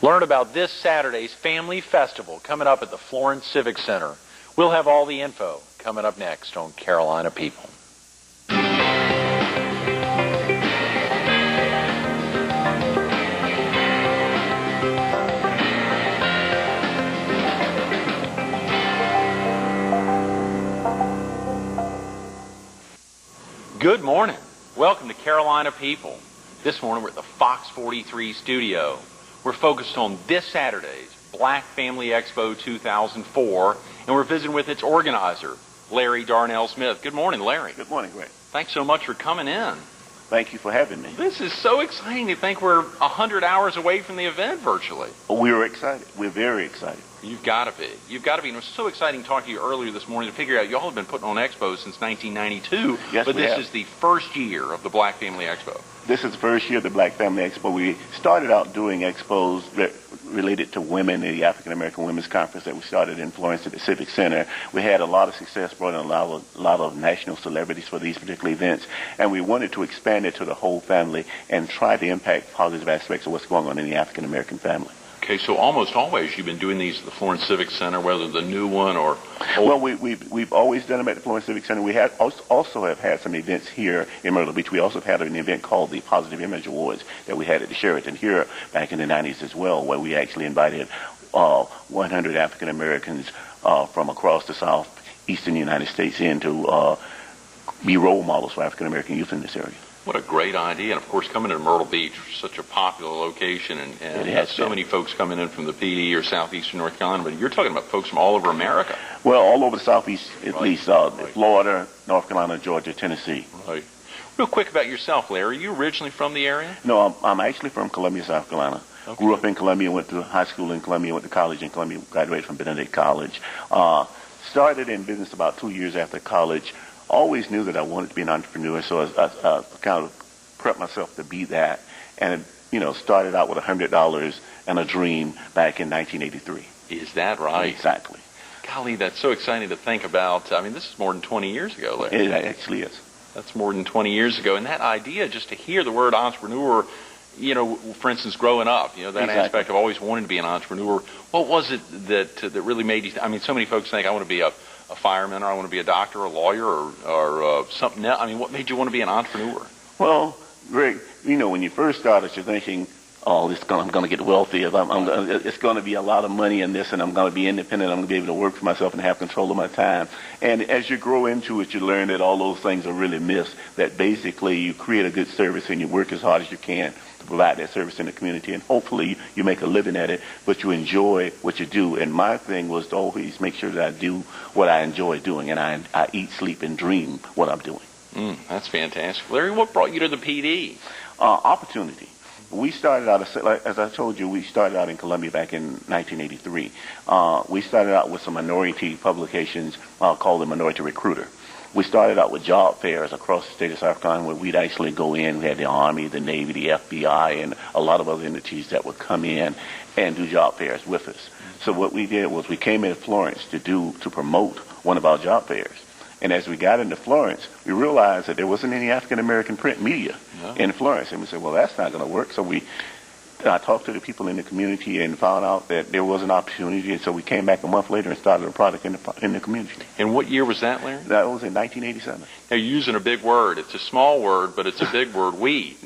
Learn about this Saturday's Family Festival coming up at the Florence Civic Center. We'll have all the info coming up next on Carolina People. Good morning. Welcome to Carolina People. This morning we're at the Fox 43 studio. We're focused on this Saturday's Black Family Expo 2004, and we're visiting with its organizer, Larry Darnell Smith. Good morning, Larry. Good morning, Greg. Thanks so much for coming in. Thank you for having me. This is so exciting to think we're 100 hours away from the event virtually. We're excited. We're very excited. You've got to be. You've got to be. And it was so exciting talking to you earlier this morning to figure out y'all have been putting on expos since 1992. Yes, but this have. is the first year of the Black Family Expo. This is the first year of the Black Family Expo. We started out doing expos related to women in the African American Women's Conference that we started in Florence at the Civic Center. We had a lot of success, brought in a lot of national celebrities for these particular events, and we wanted to expand it to the whole family and try to impact positive aspects of what's going on in the African American family. Okay, so almost always you've been doing these at the Florence Civic Center, whether the new one or Well, we've always done them at the Florence Civic Center. We also have had some events here in Myrtle Beach. We also had an event called the Positive Image Awards that we had at the Sheraton here back in the 90s as well, where we actually invited 100 African Americans from across the southeastern United States in to be role models for African American youth in this area. What a great idea. And, of course, coming to Myrtle Beach, such a popular location, and so many folks coming in from the PD or southeastern North Carolina. But you're talking about folks from all over America. Well, all over the southeast, at least, Florida, North Carolina, Georgia, Tennessee. Right. Real quick about yourself, Larry. Are you originally from the area? No, I'm actually from Columbia, South Carolina. Okay. Grew up in Columbia, went to high school in Columbia, went to college in Columbia, graduated from Benedict College. Started in business about 2 years after college. Always knew that I wanted to be an entrepreneur, so I kind of prepped myself to be that, and started out with $100 and a dream back in 1983. Is that right? Exactly. Golly, that's so exciting to think about. I mean, this is more than 20 years ago, Larry. It actually is. That's more than 20 years ago, and that idea, just to hear the word entrepreneur, for instance, growing up, that Exactly. aspect of always wanting to be an entrepreneur. What was it that really made you? I mean, so many folks think I want to be a fireman, or I want to be a doctor, or a lawyer, or something else. I mean, what made you want to be an entrepreneur? Well, Greg, when you first started, you're thinking, oh, I'm going to get wealthy. It's going to be a lot of money in this, and I'm going to be independent. I'm going to be able to work for myself and have control of my time. And as you grow into it, you learn that all those things are really myths, that basically you create a good service and you work as hard as you can to provide that service in the community, and hopefully you make a living at it, but you enjoy what you do. And my thing was to always make sure that I do what I enjoy doing, and I eat, sleep, and dream what I'm doing. That's fantastic. Larry, what brought you to the PD? Opportunity. We started out, as I told you, we started out in Columbia back in 1983. We started out with some minority publications called the Minority Recruiter. We started out with job fairs across the state of South Carolina where we'd actually go in. We had the Army, the Navy, the FBI, and a lot of other entities that would come in and do job fairs with us. So what we did was we came into Florence to promote one of our job fairs. And as we got into Florence, we realized that there wasn't any African-American print media in Florence. And we said, well, that's not going to work. So I talked to the people in the community and found out that there was an opportunity. And so we came back a month later and started a product in the community. And what year was that, Larry? That was in 1987. Now, you're using a big word. It's a small word, but it's a big word, we.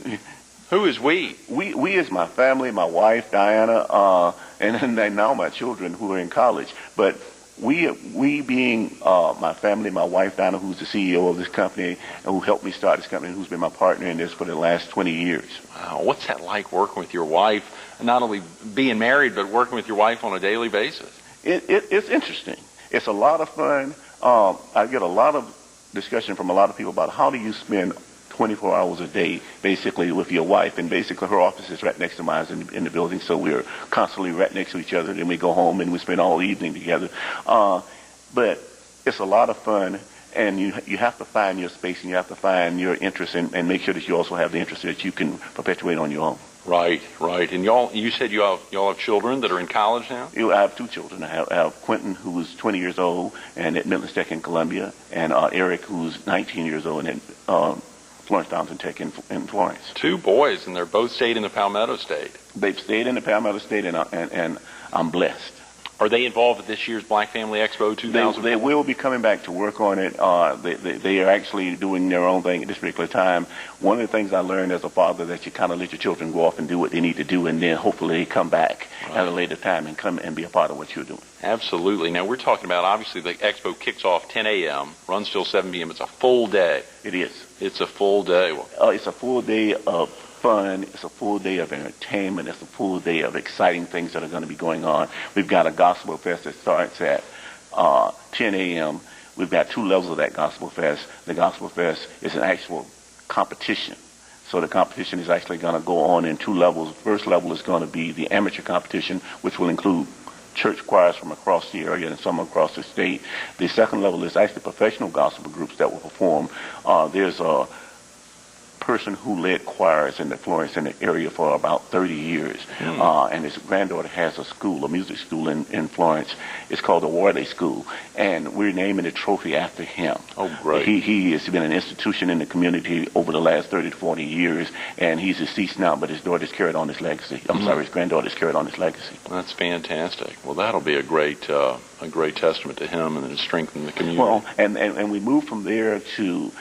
Who is we? We is my family, my wife, Diana, and now my children who are in college. But we being my family, my wife, Diana, who's the CEO of this company, and who helped me start this company, and who's been my partner in this for the last 20 years. Wow, what's that like working with your wife, not only being married, but working with your wife on a daily basis? It's interesting. It's a lot of fun. I get a lot of discussion from a lot of people about how do you spend 24 hours a day, basically, with your wife. And basically, her office is right next to mine in the building, so we're constantly right next to each other. Then we go home and we spend all evening together. But it's a lot of fun, and you have to find your space, and you have to find your interest, and make sure that you also have the interest that you can perpetuate on your own. Right. And you said y'all have children that are in college now? I have two children. I have Quentin, who's 20 years old and at Midlands Tech in Columbia, and Eric, who's 19 years old and at Florence Downton Tech in Florence. 2 boys, and they're both stayed in the Palmetto State. They've stayed in the Palmetto State, and I'm blessed. Are they involved with this year's Black Family Expo 2004? They will be coming back to work on it. They are actually doing their own thing at this particular time. One of the things I learned as a father, that you kind of let your children go off and do what they need to do, and then hopefully they come back at a later time and come and be a part of what you're doing. Absolutely. Now, we're talking about, obviously, the expo kicks off 10 a.m., runs till 7 p.m. It's a full day. It is. It's a full day. It's a full day of fun. It's a full day of entertainment. It's a full day of exciting things that are going to be going on. We've got a gospel fest that starts at 10 a.m. We've got 2 levels of that gospel fest. The gospel fest is an actual competition. So the competition is actually going to go on in 2 levels. The first level is going to be the amateur competition, which will include church choirs from across the area and some across the state. The second level is actually professional gospel groups that will perform. There's a person who led choirs in the Florence area for about 30 years, and his granddaughter has a school, a music school in Florence. It's called the Worley School, and we're naming the trophy after him. Oh, great. He has been an institution in the community over the last 30 to 40 years, and he's deceased now, but his daughter's carried on his legacy. His granddaughter's carried on his legacy. That's fantastic. Well, that'll be a great testament to him and to strengthen the community. Well, and we move from there to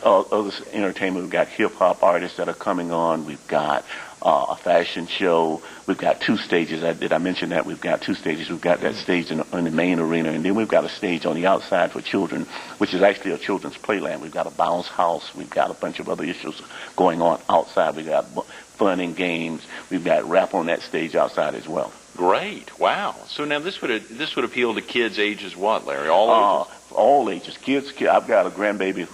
other entertainment. We've got hip-hop artists that are coming on. We've got a fashion show. We've got 2 stages. Did I mention that? We've got 2 stages. We've got that stage in the main arena, and then we've got a stage on the outside for children, which is actually a children's playland. We've got a bounce house. We've got a bunch of other issues going on outside. We've got fun and games. We've got rap on that stage outside as well. Great. Wow. So now this would appeal to kids ages what, Larry? All ages? All ages. Kids. I've got a grandbaby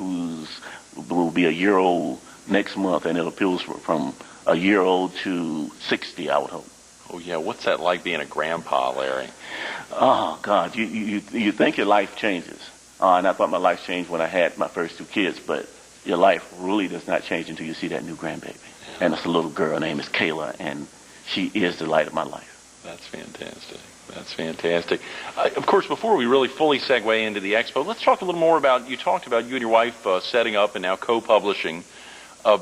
will be a year old next month, and it appeals from a year old to 60, I would hope. Oh, yeah. What's that like being a grandpa, Larry? Oh, God. You think your life changes. And I thought my life changed when I had my first 2 kids, but your life really does not change until you see that new grandbaby. Yeah. And it's a little girl. Her name is Kayla, and she is the light of my life. That's fantastic. That's fantastic. Of course, before we really fully segue into the expo, let's talk a little more about, you talked about you and your wife setting up and now co-publishing a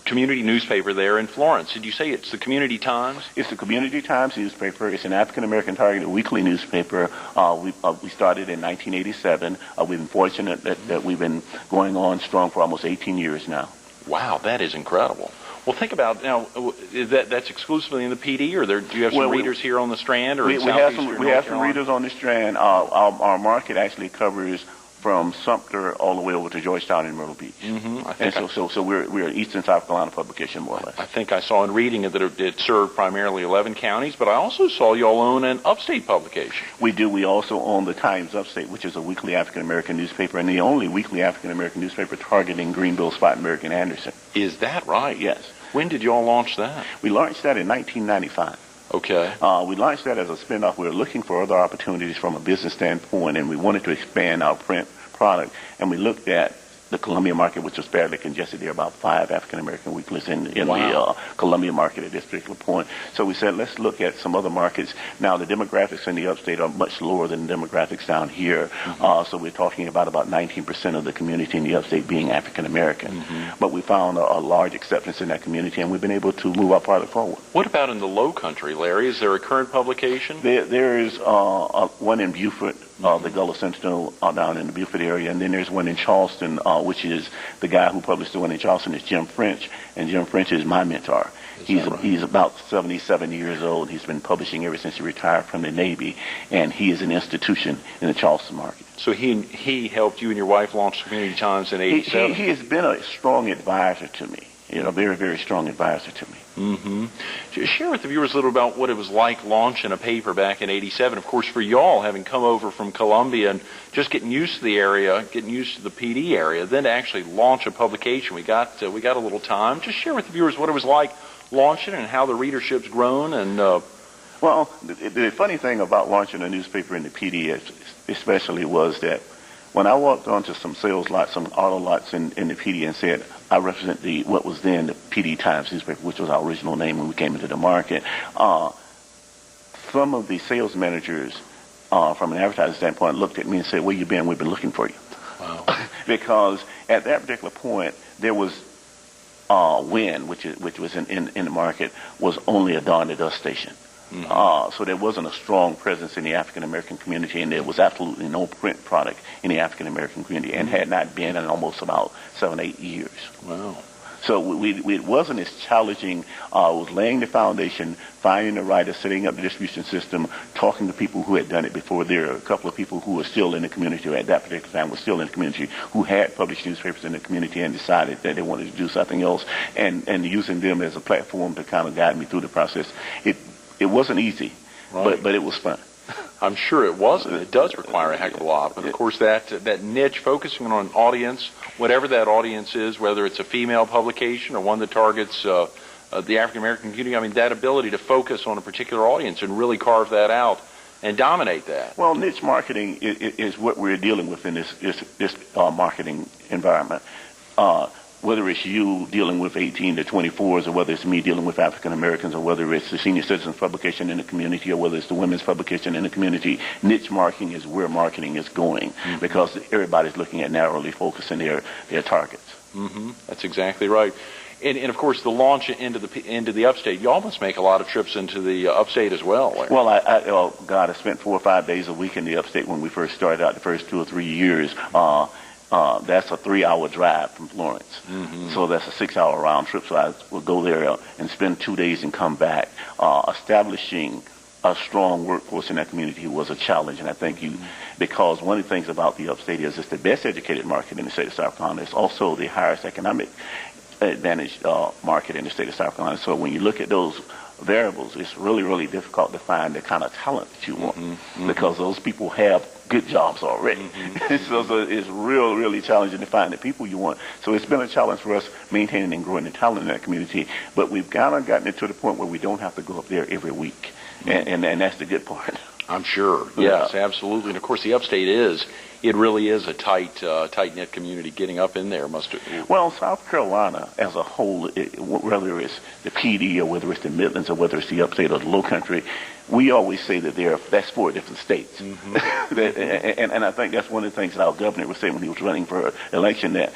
community newspaper there in Florence. Did you say it's the Community Times? It's the Community Times newspaper. It's an African-American targeted weekly newspaper. We started in 1987. We've been fortunate that we've been going on strong for almost 18 years now. Wow, that is incredible. Well, think about now. That's exclusively in the PD, or do you have some readers here on the Strand, or we have some readers on the Strand. Our market actually covers from Sumter all the way over to Georgetown and Myrtle Beach. So we're an Eastern South Carolina publication, more or less. I think I saw in reading it that it served primarily 11 counties, but I also saw you all own an upstate publication. We do. We also own the Times Upstate, which is a weekly African American newspaper, and the only weekly African American newspaper targeting Greenville, Spartanburg, and Anderson. Is that right? Yes. When did you all launch that? We launched that in 1995. Okay. We launched that as a spinoff. We were looking for other opportunities from a business standpoint, and we wanted to expand our print product. And we looked at the Columbia market, which was fairly congested. There are about 5 African-American weeklies in the Columbia market at this particular point. So we said, let's look at some other markets. Now, the demographics in the upstate are much lower than the demographics down here. So we're talking about 19% of the community in the upstate being African-American. But we found a large acceptance in that community, and we've been able to move our product forward. What about in the Low Country, Larry? Is there a current publication? There is one in Beaufort, the Gullah Sentinel down in the Beaufort area, and then there's one in Charleston, which is the guy who published the one in Charleston is Jim French, and Jim French is my mentor. He's about 77 years old. He's been publishing ever since he retired from the Navy, and he is an institution in the Charleston market. So he helped you and your wife launch Community Times in '87? He has been a strong advisor to me. A very, very strong advisor to me. Share with the viewers a little about what it was like launching a paper back in '87. Of course, for y'all, having come over from Columbia and just getting used to the area, getting used to the PD area, then to actually launch a publication, we got a little time. Just share with the viewers what it was like launching and how the readership's grown. And well, the funny thing about launching a newspaper in the PD, especially, was that when I walked onto some sales lots, some auto lots in the PD, and said, I represent what was then the PD Times newspaper, which was our original name when we came into the market. Some of the sales managers, from an advertising standpoint, looked at me and said, "Where you been? We've been looking for you." Wow. Because at that particular point, there was Wynn, which was in the market, was only a Dawn to Dusk station. So there wasn't a strong presence in the African American community, and there was absolutely no print product in the African American community, and had not been in almost about 7-8 years. Wow. So it wasn't as challenging. It was laying the foundation, finding the writers, setting up the distribution system, talking to people who had done it before. There are a couple of people who were still in the community, or at that particular time were still in the community, who had published newspapers in the community and decided that they wanted to do something else, and using them as a platform to kind of guide me through the process. It wasn't easy, Right. but it was fun. I'm sure it wasn't. It does require a heck of a lot. But, of course, that niche, focusing on an audience, whatever that audience is, whether it's a female publication or one that targets the African-American community, I mean, that ability to focus on a particular audience and really carve that out and dominate that. Well, niche marketing is what we're dealing with in this marketing environment. Whether it's you dealing with 18 to 24s, or whether it's me dealing with African Americans, or whether it's the senior citizens publication in the community, or whether it's the women's publication in the community, niche marketing is where marketing is going, because everybody's looking at narrowly focusing their targets. That's exactly right. And of course, the launch into the upstate, you almost make a lot of trips into the upstate as well. Larry. Well, I spent 4 or 5 days a week in the upstate when we first started out the first 2 or 3 years. That's a 3-hour drive from Florence. So that's a 6-hour round trip. So I would go there and spend 2 days and come back. Establishing a strong workforce in that community was a challenge, and I thank you, because one of the things about the upstate is it's the best educated market in the state of South Carolina. It's also the highest economic advantage market in the state of South Carolina. So when you look at those variables, it's really, really difficult to find the kind of talent that you want, because those people have good jobs already. So it's really challenging to find the people you want. So it's been a challenge for us maintaining and growing the talent in that community. But we've kind of gotten it to the point where we don't have to go up there every week, and that's the good part. I'm sure. Yes, absolutely. And of course, the upstate really is a tight-knit community. Getting up in there must have... Well, South Carolina as a whole, whether it's the PD or whether it's the Midlands or whether it's the upstate or the low country, we always say that that's 4 different states. And I think that's one of the things that our governor was saying when he was running for election, that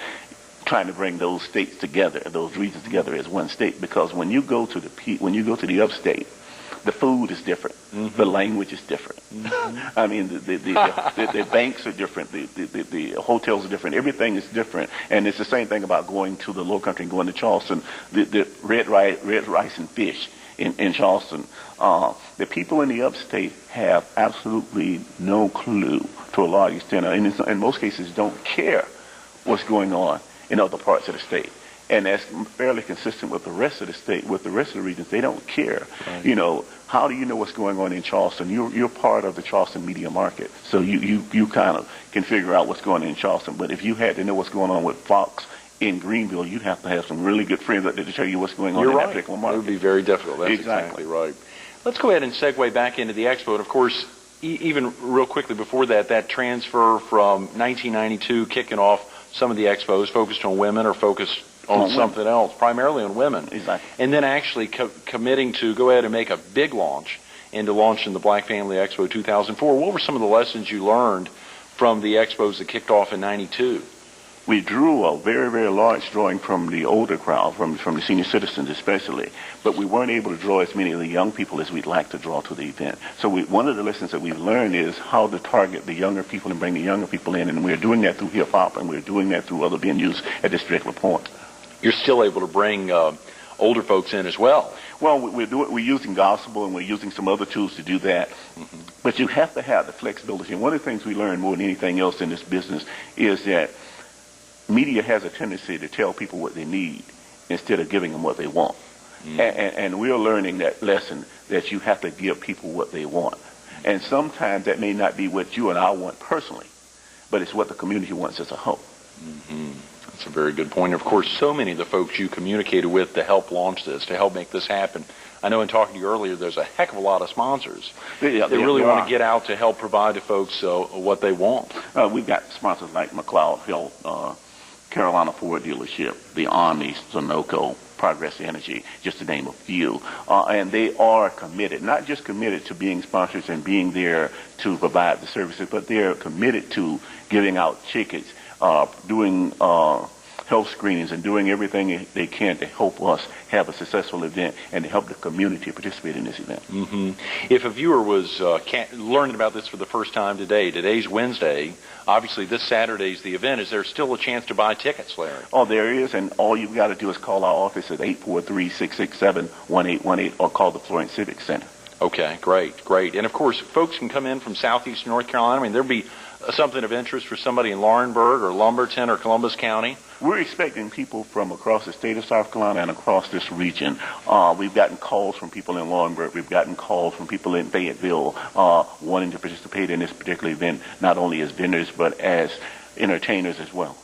trying to bring those states together, those regions together as one state, because when you go to the upstate, the food is different. The language is different. I mean, the banks are different. The hotels are different. Everything is different. And it's the same thing about going to the low country and going to Charleston. The red rice and fish in Charleston. The people in the upstate have absolutely no clue, to a large extent, and in most cases don't care what's going on in other parts of the state. And that's fairly consistent with the rest of the state, with the rest of the regions. They don't care. Right. You know, how do you know what's going on in Charleston? You're part of the Charleston media market, so you kind of can figure out what's going on in Charleston. But if you had to know what's going on with Fox in Greenville, you'd have to have some really good friends out there to tell you what's going on in that particular market. It would be very difficult. That's exactly right. Let's go ahead and segue back into the expo. And of course, even real quickly before that transfer from 1992, kicking off some of the expos focused on women or focused on something else, primarily on women. Exactly. And then actually committing to go ahead and make a big launch into launching the Black Family Expo 2004. What were some of the lessons you learned from the expos that kicked off in 92? We drew a very, very large drawing from the older crowd, from the senior citizens especially, but we weren't able to draw as many of the young people as we'd like to draw to the event. So one of the lessons that we've learned is how to target the younger people and bring the younger people in, and we're doing that through hip-hop, and we're doing that through other venues at this particular point. You're still able to bring older folks in as well. Well, we're using gospel, and we're using some other tools to do that. But you have to have the flexibility. And one of the things we learned more than anything else in this business is that media has a tendency to tell people what they need instead of giving them what they want. And we're learning that lesson, that you have to give people what they want. And sometimes that may not be what you and I want personally, but it's what the community wants as a whole. That's a very good point. Of course, so many of the folks you communicated with to help launch this, to help make this happen. I know in talking to you earlier, there's a heck of a lot of sponsors that really want to get out to help provide to folks what they want. We've got sponsors like McLeod Health, Carolina Ford Dealership, the Army, Sunoco, Progress Energy, just to name a few. And they are committed, not just committed to being sponsors and being there to provide the services, but they're committed to giving out tickets, health screenings, and doing everything they can to help us have a successful event and to help the community participate in this event. If a viewer was learning about this for the first time today, today's Wednesday, obviously this Saturday's the event, is there still a chance to buy tickets, Larry? Oh, there is, and all you've got to do is call our office at 843-667-1818 or call the Florence Civic Center. Okay, great. And of course, folks can come in from southeastern North Carolina. I mean, there'll be something of interest for somebody in Laurinburg or Lumberton or Columbus County. We're expecting people from across the state of South Carolina and across this region. We've gotten calls from people in Laurinburg. We've gotten calls from people in Fayetteville wanting to participate in this particular event, not only as vendors but as entertainers as well.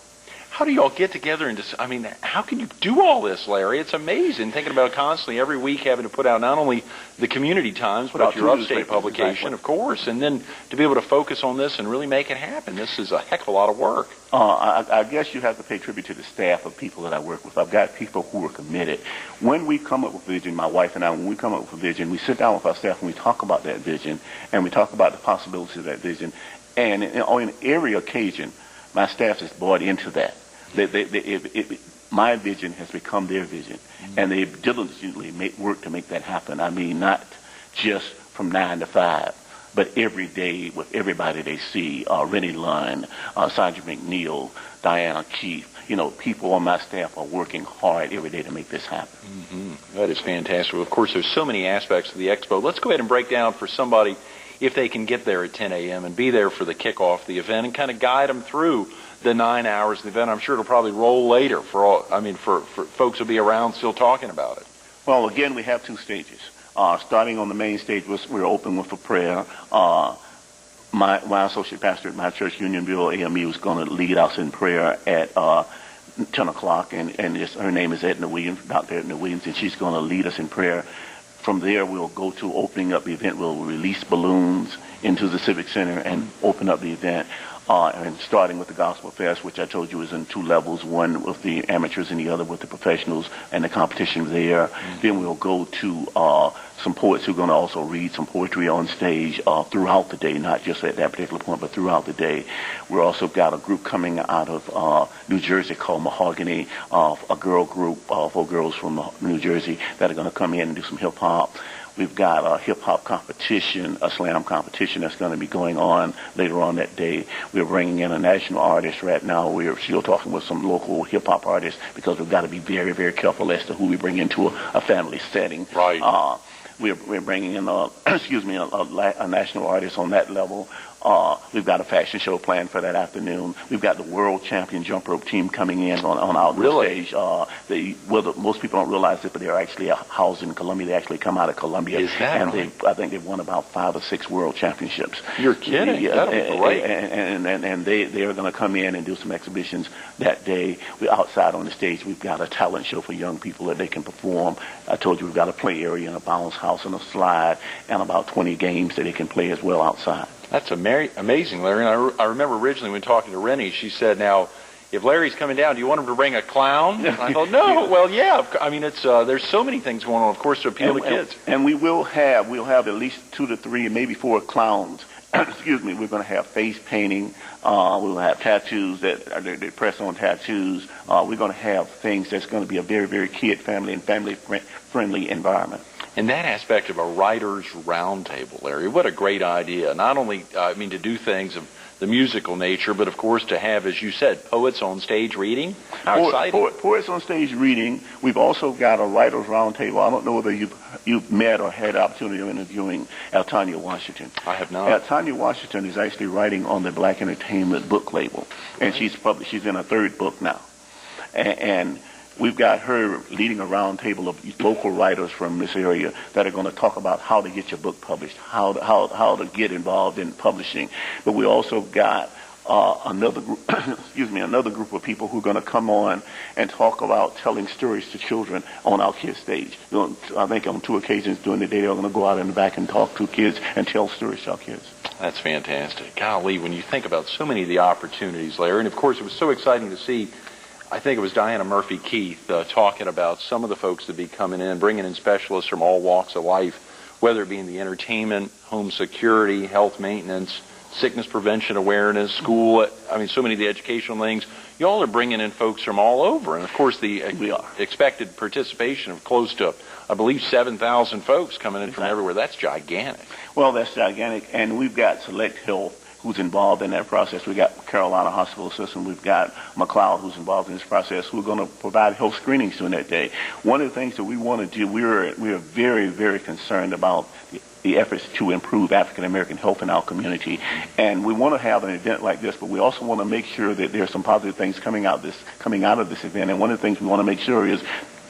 How do you all get together and I mean, how can you do all this, Larry? It's amazing thinking about constantly every week having to put out not only the Community Times, but your upstate publication, of course, and then to be able to focus on this and really make it happen. This is a heck of a lot of work. I guess you have to pay tribute to the staff of people that I work with. I've got people who are committed. When we come up with a vision, my wife and I, when we come up with a vision, we sit down with our staff and we talk about that vision, and we talk about the possibilities of that vision. And on every occasion, my staff is bought into that. My vision has become their vision, and they diligently work to make that happen. I mean, not just from 9 to 5, but every day with everybody they see. Rennie Lunn, Sandra McNeil, Diana Keith. You know, people on my staff are working hard every day to make this happen. That is fantastic. Of course, there's so many aspects of the expo. Let's go ahead and break down for somebody if they can get there at 10 a.m. and be there for the kickoff of the event and kind of guide them through the 9 hours of the event. I'm sure it'll probably roll later for folks who'll be around still talking about it. Well, again, we have two stages. Starting on the main stage, we're open with a prayer. My associate pastor at my church, Unionville AME, is going to lead us in prayer at 10 o'clock, and her name is Edna Williams, Dr. Edna Williams, and she's going to lead us in prayer. From there, we'll go to opening up the event. We'll release balloons into the Civic Center and open up the event. And starting with the Gospel Fest, which I told you is in two levels, one with the amateurs and the other with the professionals, and the competition there. Then we'll go to some poets who are going to also read some poetry on stage throughout the day, not just at that particular point, but throughout the day. We've also got a group coming out of New Jersey called Mahogany, a girl group, 4 girls from New Jersey that are going to come in and do some hip-hop. We've got a hip-hop competition, a slam competition that's going to be going on later on that day. We're bringing in a national artist right now. We're still talking with some local hip-hop artists because we've got to be very, very careful as to who we bring into a family setting. Right. We're bringing in a national artist on that level. We've got a fashion show planned for that afternoon. We've got the world champion jump rope team coming in on our stage. Most people don't realize it, but they're actually housed in Columbia. They actually come out of Columbia. Is that right? I think they've won about 5 or 6 world championships. You're kidding? Yeah, That'll be great. And they are going to come in and do some exhibitions that day. We're outside on the stage. We've got a talent show for young people that they can perform. I told you we've got a play area and a bounce house and a slide and about 20 games that they can play as well outside. That's amazing, Larry. And I remember originally when talking to Rennie, she said, now, if Larry's coming down, do you want him to bring a clown? And I thought, no. Well, yeah. I mean, there's so many things going on, of course, to appeal to kids. And we'll have at least 2 to 3, maybe 4 clowns. Excuse me. We're going to have face painting. We'll have tattoos that press on tattoos. We're going to have things that's going to be a very, very kid-friendly and family-friendly environment. And that aspect of a writer's roundtable, Larry, what a great idea. Not only, to do things of the musical nature, but of course to have, as you said, poets on stage reading. How exciting. Poets on stage reading. We've also got a writer's roundtable. I don't know whether you've met or had the opportunity of interviewing Altanya Washington. I have not. Altanya Washington is actually writing on the Black Entertainment book label, and she's in her 3rd book now. And we've got her leading a roundtable of local writers from this area that are going to talk about how to get your book published, how to get involved in publishing. But we also got another group of people who are going to come on and talk about telling stories to children on our kids stage. I think on 2 occasions during the day they're going to go out in the back and talk to kids and tell stories to our kids. That's fantastic. Golly, when you think about so many of the opportunities, Larry, and of course it was so exciting to see, I think it was Diana Murphy Keith talking about some of the folks that be coming in, bringing in specialists from all walks of life, whether it be in the entertainment, home security, health maintenance, sickness prevention awareness, school, I mean, so many of the educational things. Y'all are bringing in folks from all over. And, of course, the expected participation of close to, I believe, 7,000 folks coming in from everywhere. That's gigantic. Well, that's gigantic. And we've got Select Health, who's involved in that process. We've got Carolina Hospital System. We've got McLeod, who's involved in this process, who are going to provide health screenings during that day. One of the things that we want to do, we are very, very concerned about the efforts to improve African-American health in our community. And we want to have an event like this, but we also want to make sure that there are some positive things coming out of this event. And one of the things we want to make sure is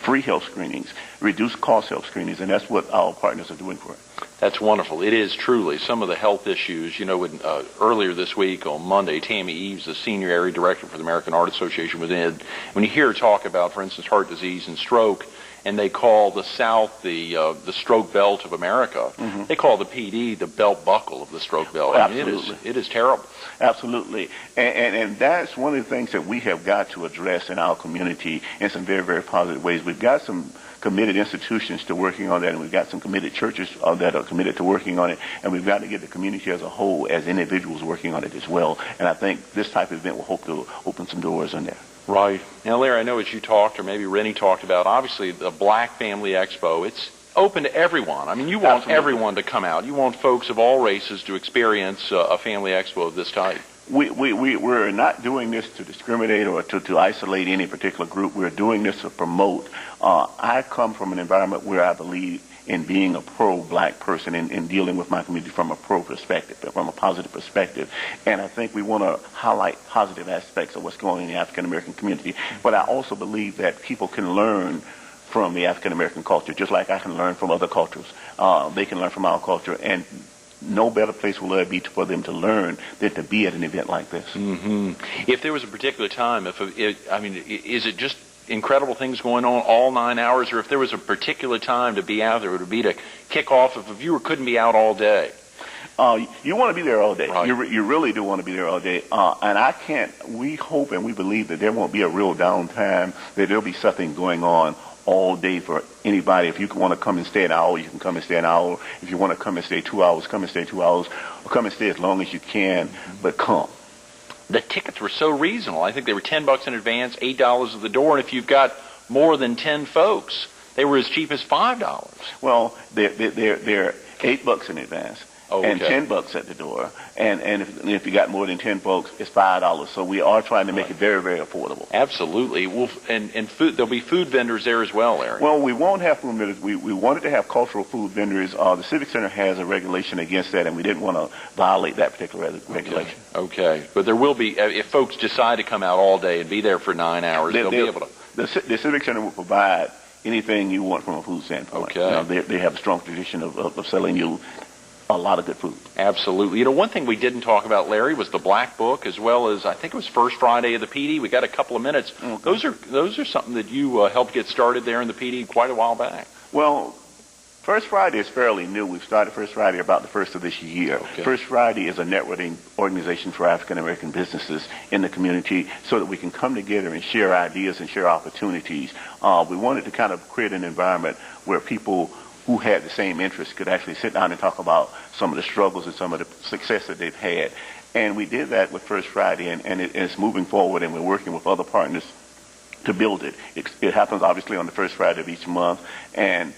free health screenings, reduced cost health screenings, and that's what our partners are doing for it. That's wonderful. It is truly some of the health issues. You know, earlier this week on Monday, Tammy Eves, the Senior Area Director for the American Heart Association, was in. When you hear her talk about, for instance, heart disease and stroke, and they call the South the stroke belt of America, they call the PD the belt buckle of the stroke belt. I mean, it is terrible. Absolutely. And that's one of the things that we have got to address in our community in some very, very positive ways. We've got some committed institutions to working on that, and we've got some committed churches that are committed to working on it, and we've got to get the community as a whole, as individuals, working on it as well. And I think this type of event will hope to open some doors on there. Right. Now, Larry, I know as you talked, or maybe Rennie talked about, obviously the Black Family Expo, it's open to everyone. I mean, you want everyone to come out. You want folks of all races to experience a family expo of this type. We're not doing this to discriminate or to isolate any particular group. We're doing this to promote. I come from an environment where I believe in being a pro-black person and in dealing with my community from a pro perspective, from a positive perspective. And I think we want to highlight positive aspects of what's going on in the African-American community. But I also believe that people can learn from the African-American culture, just like I can learn from other cultures. They can learn from our culture. And no better place will there be for them to learn than to be at an event like this. If there was a particular time, is it just incredible things going on all 9 hours, or if there was a particular time to be out there, it would be to kick off if a viewer couldn't be out all day? You want to be there all day. Right. You really do want to be there all day. And we hope and we believe that there won't be a real downtime, that there'll be something going on all day for anybody. If you want to come and stay an hour, you can come and stay an hour. If you want to come and stay 2 hours, come and stay 2 hours, or come and stay as long as you can, but come. The tickets were so reasonable. I think they were $10 in advance, $8 at the door, and if you've got more than 10 folks, they were as cheap as $5. Well, they're $8 in advance. And $10 at the door, and if you got more than 10 folks, it's $5. So we are trying to make it very, very affordable. Absolutely. Well, and food, there'll be food vendors there as well, Larry. Well, we won't have food vendors. We wanted to have cultural food vendors. The Civic Center has a regulation against that, and we didn't want to violate that particular regulation. Okay, but there will be, if folks decide to come out all day and be there for 9 hours, they'll be able to. The Civic Center will provide anything you want from a food standpoint. Okay. They have a strong tradition of selling you a lot of good food. Absolutely. You know, one thing we didn't talk about, Larry, was the Black Book, as well as I think it was First Friday of the PD. We got a couple of minutes. Okay. Those are something that you helped get started there in the PD quite a while back. Well, First Friday is fairly new. We've started First Friday about the first of this year. Okay. First Friday is a networking organization for African-American businesses in the community so that we can come together and share ideas and share opportunities. We wanted to kind of create an environment where people who had the same interests could actually sit down and talk about some of the struggles and some of the success that they've had. And we did that with First Friday, and it's moving forward, and we're working with other partners to build it. It happens, obviously, on the first Friday of each month, and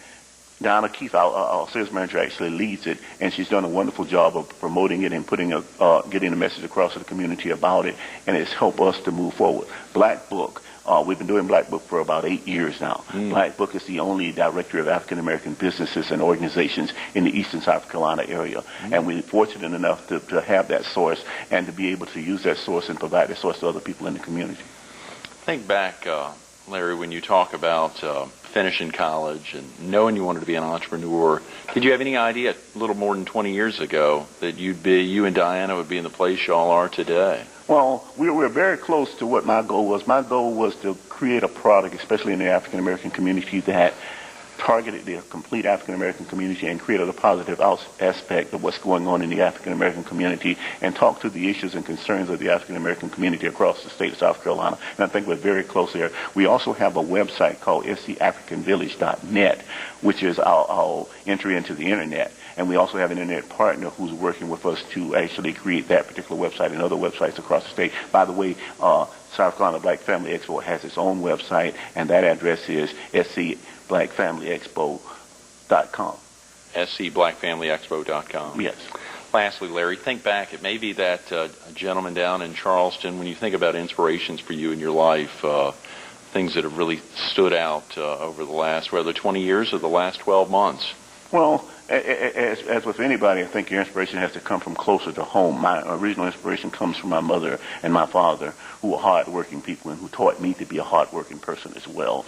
Donna Keith, our sales manager, actually leads it, and she's done a wonderful job of promoting it and getting the message across to the community about it, and it's helped us to move forward. Black Book. We've been doing Black Book for about 8 years now. Black Book is the only directory of African-American businesses and organizations in the eastern South Carolina area. And we're fortunate enough to have that source and to be able to use that source and provide that source to other people in the community. Think back, Larry, when you talk about finishing college and knowing you wanted to be an entrepreneur, did you have any idea a little more than 20 years ago that you and Diana would be in the place y'all are today? Well, we're very close to what my goal was. My goal was to create a product, especially in the African-American community, that targeted the complete African-American community and created a positive aspect of what's going on in the African-American community and talk to the issues and concerns of the African-American community across the state of South Carolina. And I think we're very close there. We also have a website called scafricanvillage.net, which is our entry into the Internet. and we also have an internet partner who's working with us to actually create that particular website and other websites across the state. By the way, South Carolina Black Family Expo has its own website, and that address is scblackfamilyexpo.com. scblackfamilyexpo.com. Yes. Lastly, Larry, think back. It may be that gentleman down in Charleston, when you think about inspirations for you in your life, things that have really stood out over the last, whether 20 years or the last 12 months. Well, as with anybody, I think your inspiration has to come from closer to home. My original inspiration comes from my mother and my father, who were hard-working people and who taught me to be a hard-working person as well.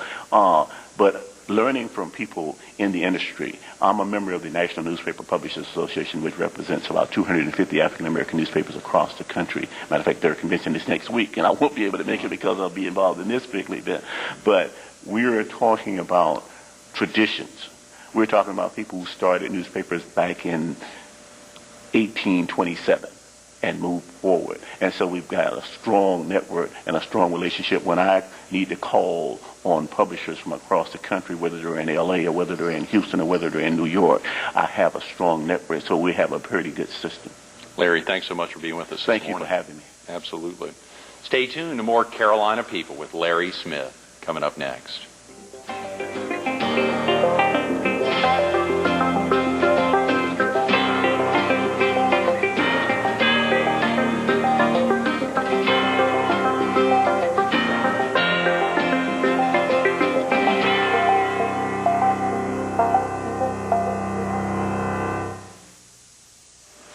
But learning from people in the industry, I'm a member of the National Newspaper Publishers Association, which represents about 250 African-American newspapers across the country. Matter of fact, their convention is next week, and I won't be able to make it because I'll be involved in this particular event. But we're talking about traditions. We're talking about people who started newspapers back in 1827 and moved forward. And so we've got a strong network and a strong relationship. When I need to call on publishers from across the country, whether they're in LA or whether they're in Houston or whether they're in New York, I have a strong network. So we have a pretty good system. Larry, thanks so much for being with us Thank this you morning. for having me. Absolutely. Stay tuned to more Carolina People with Larry Smith coming up next.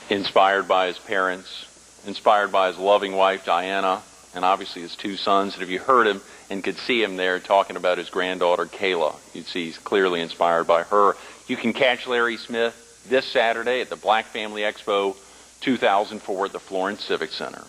Inspired by his parents, inspired by his loving wife, Diana, and obviously his two sons. And if you heard him and could see him there talking about his granddaughter, Kayla, you'd see he's clearly inspired by her. You can catch Larry Smith this Saturday at the Black Family Expo 2004 at the Florence Civic Center.